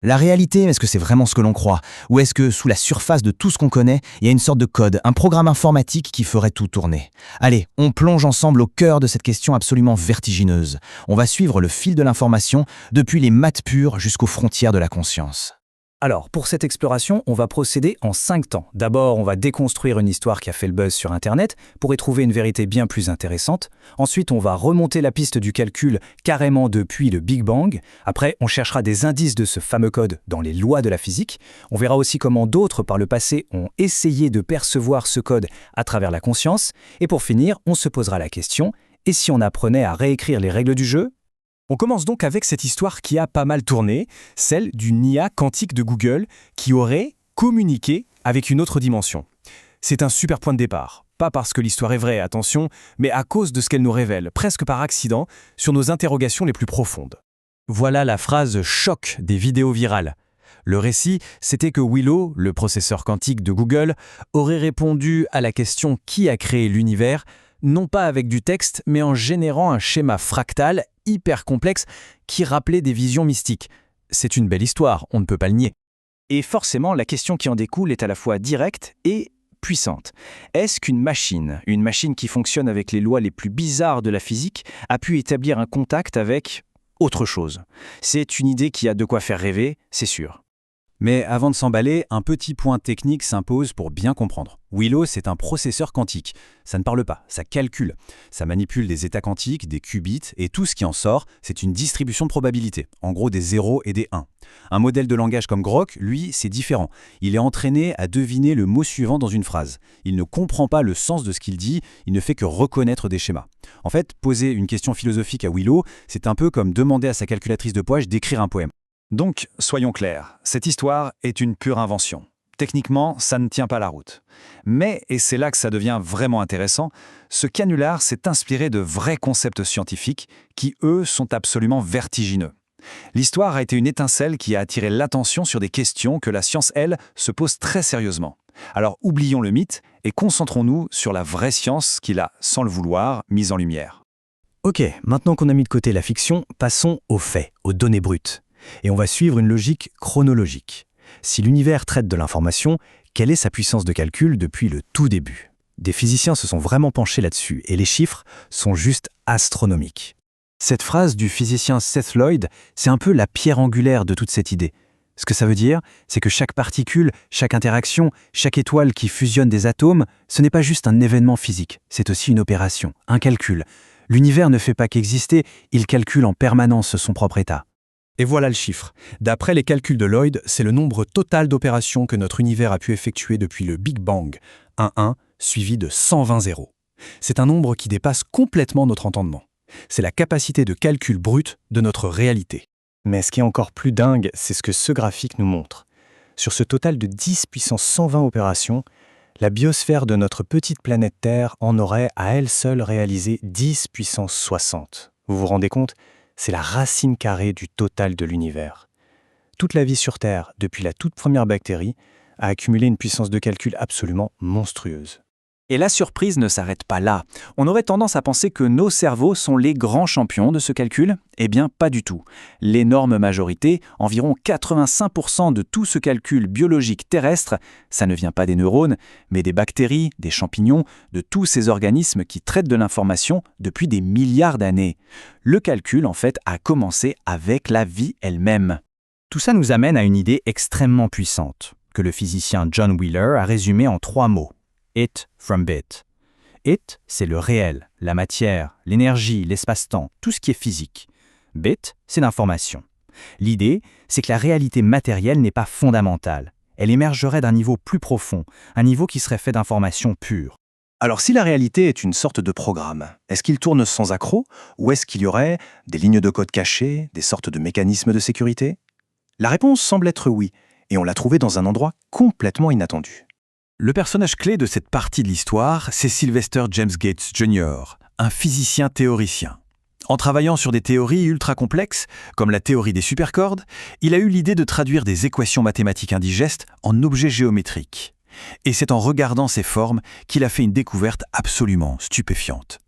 La réalité, est-ce que c'est vraiment ce que l'on croit? Ou est-ce que, sous la surface de tout ce qu'on connaît, il y a une sorte de code, un programme informatique qui ferait tout tourner? Allez, on plonge ensemble au cœur de cette question absolument vertigineuse. On va suivre le fil de l'information, depuis les maths pures jusqu'aux frontières de la conscience. Alors, pour cette exploration, on va procéder en 5 temps. D'abord, on va déconstruire une histoire qui a fait le buzz sur Internet pour y trouver une vérité bien plus intéressante. Ensuite, on va remonter la piste du calcul carrément depuis le Big Bang. Après, on cherchera des indices de ce fameux code dans les lois de la physique. On verra aussi comment d'autres, par le passé, ont essayé de percevoir ce code à travers la conscience. Et pour finir, on se posera la question, et si on apprenait à réécrire les règles du jeu? On commence donc avec cette histoire qui a pas mal tourné, celle d'une IA quantique de Google qui aurait communiqué avec une autre dimension. C'est un super point de départ, pas parce que l'histoire est vraie, attention, mais à cause de ce qu'elle nous révèle, presque par accident, sur nos interrogations les plus profondes. Voilà la phrase choc des vidéos virales. Le récit, c'était que Willow, le processeur quantique de Google, aurait répondu à la question « Qui a créé l'univers ?», non pas avec du texte, mais en générant un schéma fractal hyper complexe qui rappelait des visions mystiques. C'est une belle histoire, on ne peut pas le nier. Et forcément, la question qui en découle est à la fois directe et puissante. Est-ce qu'une machine qui fonctionne avec les lois les plus bizarres de la physique, a pu établir un contact avec autre chose? C'est une idée qui a de quoi faire rêver, c'est sûr. Mais avant de s'emballer, un petit point technique s'impose pour bien comprendre. Willow, c'est un processeur quantique. Ça ne parle pas, ça calcule. Ça manipule des états quantiques, des qubits, et tout ce qui en sort, c'est une distribution de probabilité. En gros, des 0 et des 1. Un modèle de langage comme Grok, lui, c'est différent. Il est entraîné à deviner le mot suivant dans une phrase. Il ne comprend pas le sens de ce qu'il dit, il ne fait que reconnaître des schémas. En fait, poser une question philosophique à Willow, c'est un peu comme demander à sa calculatrice de poche d'écrire un poème. Donc, soyons clairs, cette histoire est une pure invention. Techniquement, ça ne tient pas la route. Mais, et c'est là que ça devient vraiment intéressant, ce canular s'est inspiré de vrais concepts scientifiques qui, eux, sont absolument vertigineux. L'histoire a été une étincelle qui a attiré l'attention sur des questions que la science, elle, se pose très sérieusement. Alors oublions le mythe et concentrons-nous sur la vraie science qu'il a, sans le vouloir, mise en lumière. Ok, maintenant qu'on a mis de côté la fiction, passons aux faits, aux données brutes. Et on va suivre une logique chronologique. Si l'univers traite de l'information, quelle est sa puissance de calcul depuis le tout début? Des physiciens se sont vraiment penchés là-dessus, et les chiffres sont juste astronomiques. Cette phrase du physicien Seth Lloyd, c'est un peu la pierre angulaire de toute cette idée. Ce que ça veut dire, c'est que chaque particule, chaque interaction, chaque étoile qui fusionne des atomes, ce n'est pas juste un événement physique, c'est aussi une opération, un calcul. L'univers ne fait pas qu'exister, il calcule en permanence son propre état. Et voilà le chiffre. D'après les calculs de Lloyd, c'est le nombre total d'opérations que notre univers a pu effectuer depuis le Big Bang, un 1 suivi de 120 zéros. C'est un nombre qui dépasse complètement notre entendement. C'est la capacité de calcul brut de notre réalité. Mais ce qui est encore plus dingue, c'est ce que ce graphique nous montre. Sur ce total de 10 puissance 120 opérations, la biosphère de notre petite planète Terre en aurait à elle seule réalisé 10 puissance 60. Vous vous rendez compte ? C'est la racine carrée du total de l'univers. Toute la vie sur Terre, depuis la toute première bactérie, a accumulé une puissance de calcul absolument monstrueuse. Et la surprise ne s'arrête pas là. On aurait tendance à penser que nos cerveaux sont les grands champions de ce calcul. Eh bien, pas du tout. L'énorme majorité, environ 85% de tout ce calcul biologique terrestre, ça ne vient pas des neurones, mais des bactéries, des champignons, de tous ces organismes qui traitent de l'information depuis des milliards d'années. Le calcul, en fait, a commencé avec la vie elle-même. Tout ça nous amène à une idée extrêmement puissante, que le physicien John Wheeler a résumée en 3 mots. It from bit. It, c'est le réel, la matière, l'énergie, l'espace-temps, tout ce qui est physique. Bit, c'est l'information. L'idée, c'est que la réalité matérielle n'est pas fondamentale. Elle émergerait d'un niveau plus profond, un niveau qui serait fait d'informations pures. Alors si la réalité est une sorte de programme, est-ce qu'il tourne sans accroc ou est-ce qu'il y aurait des lignes de code cachées, des sortes de mécanismes de sécurité? La réponse semble être oui, et on l'a trouvé dans un endroit complètement inattendu. Le personnage clé de cette partie de l'histoire, c'est Sylvester James Gates Jr., un physicien théoricien. En travaillant sur des théories ultra complexes, comme la théorie des supercordes, il a eu l'idée de traduire des équations mathématiques indigestes en objets géométriques. Et c'est en regardant ces formes qu'il a fait une découverte absolument stupéfiante.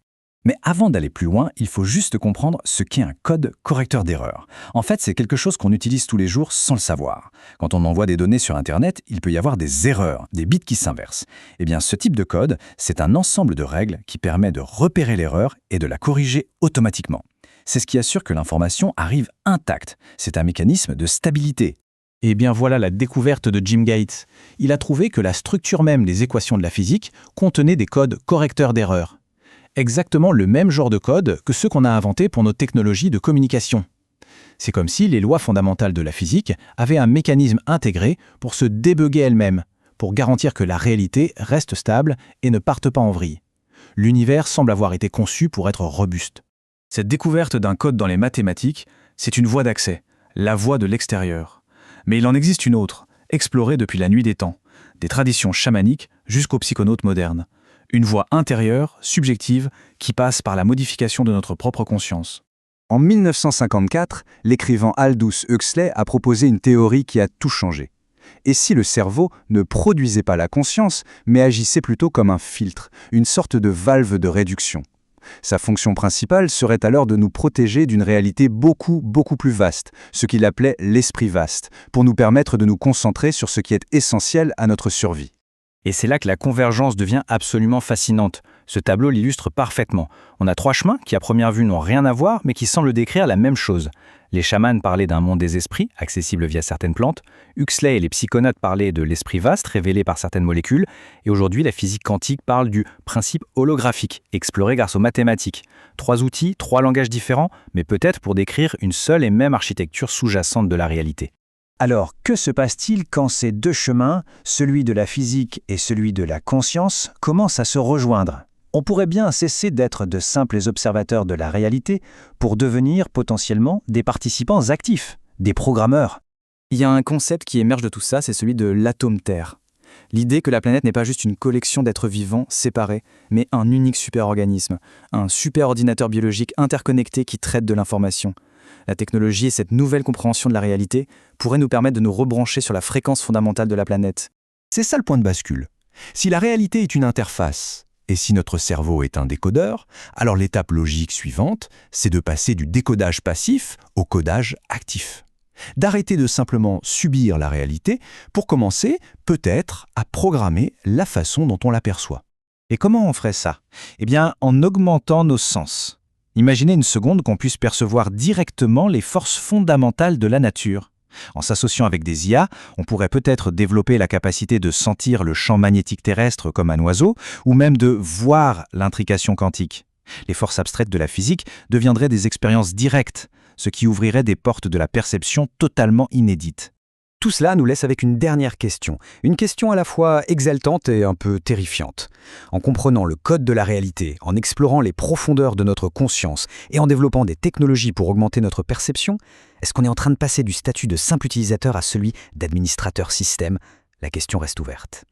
Mais avant d'aller plus loin, il faut juste comprendre ce qu'est un code correcteur d'erreur. En fait, c'est quelque chose qu'on utilise tous les jours sans le savoir. Quand on envoie des données sur Internet, il peut y avoir des erreurs, des bits qui s'inversent. Eh bien, ce type de code, c'est un ensemble de règles qui permet de repérer l'erreur et de la corriger automatiquement. C'est ce qui assure que l'information arrive intacte. C'est un mécanisme de stabilité. Eh bien voilà la découverte de Jim Gates. Il a trouvé que la structure même des équations de la physique contenait des codes correcteurs d'erreurs. Exactement le même genre de code que ceux qu'on a inventés pour nos technologies de communication. C'est comme si les lois fondamentales de la physique avaient un mécanisme intégré pour se débugger elles-mêmes, pour garantir que la réalité reste stable et ne parte pas en vrille. L'univers semble avoir été conçu pour être robuste. Cette découverte d'un code dans les mathématiques, c'est une voie d'accès, la voie de l'extérieur. Mais il en existe une autre, explorée depuis la nuit des temps, des traditions chamaniques jusqu'aux psychonautes modernes. Une voie intérieure, subjective, qui passe par la modification de notre propre conscience. En 1954, l'écrivain Aldous Huxley a proposé une théorie qui a tout changé. Et si le cerveau ne produisait pas la conscience, mais agissait plutôt comme un filtre, une sorte de valve de réduction? Sa fonction principale serait alors de nous protéger d'une réalité beaucoup plus vaste, ce qu'il appelait l'esprit vaste, pour nous permettre de nous concentrer sur ce qui est essentiel à notre survie. Et c'est là que la convergence devient absolument fascinante. Ce tableau l'illustre parfaitement. On a 3 chemins qui à première vue n'ont rien à voir, mais qui semblent décrire la même chose. Les chamans parlaient d'un monde des esprits, accessible via certaines plantes. Huxley et les psychonautes parlaient de l'esprit vaste, révélé par certaines molécules. Et aujourd'hui, la physique quantique parle du principe holographique, exploré grâce aux mathématiques. 3 outils, 3 langages différents, mais peut-être pour décrire une seule et même architecture sous-jacente de la réalité. Alors, que se passe-t-il quand ces 2 chemins, celui de la physique et celui de la conscience, commencent à se rejoindre? On pourrait bien cesser d'être de simples observateurs de la réalité pour devenir potentiellement des participants actifs, des programmeurs. Il y a un concept qui émerge de tout ça, c'est celui de l'atome Terre. L'idée que la planète n'est pas juste une collection d'êtres vivants séparés, mais un unique superorganisme, un superordinateur biologique interconnecté qui traite de l'information. La technologie et cette nouvelle compréhension de la réalité pourraient nous permettre de nous rebrancher sur la fréquence fondamentale de la planète. C'est ça le point de bascule. Si la réalité est une interface, et si notre cerveau est un décodeur, alors l'étape logique suivante, c'est de passer du décodage passif au codage actif. D'arrêter de simplement subir la réalité pour commencer, peut-être, à programmer la façon dont on l'aperçoit. Et comment on ferait ça? Eh bien, en augmentant nos sens. Imaginez une seconde qu'on puisse percevoir directement les forces fondamentales de la nature. En s'associant avec des IA, on pourrait peut-être développer la capacité de sentir le champ magnétique terrestre comme un oiseau, ou même de voir l'intrication quantique. Les forces abstraites de la physique deviendraient des expériences directes, ce qui ouvrirait des portes de la perception totalement inédites. Tout cela nous laisse avec une dernière question, une question à la fois exaltante et un peu terrifiante. En comprenant le code de la réalité, en explorant les profondeurs de notre conscience et en développant des technologies pour augmenter notre perception, est-ce qu'on est en train de passer du statut de simple utilisateur à celui d'administrateur système? La question reste ouverte.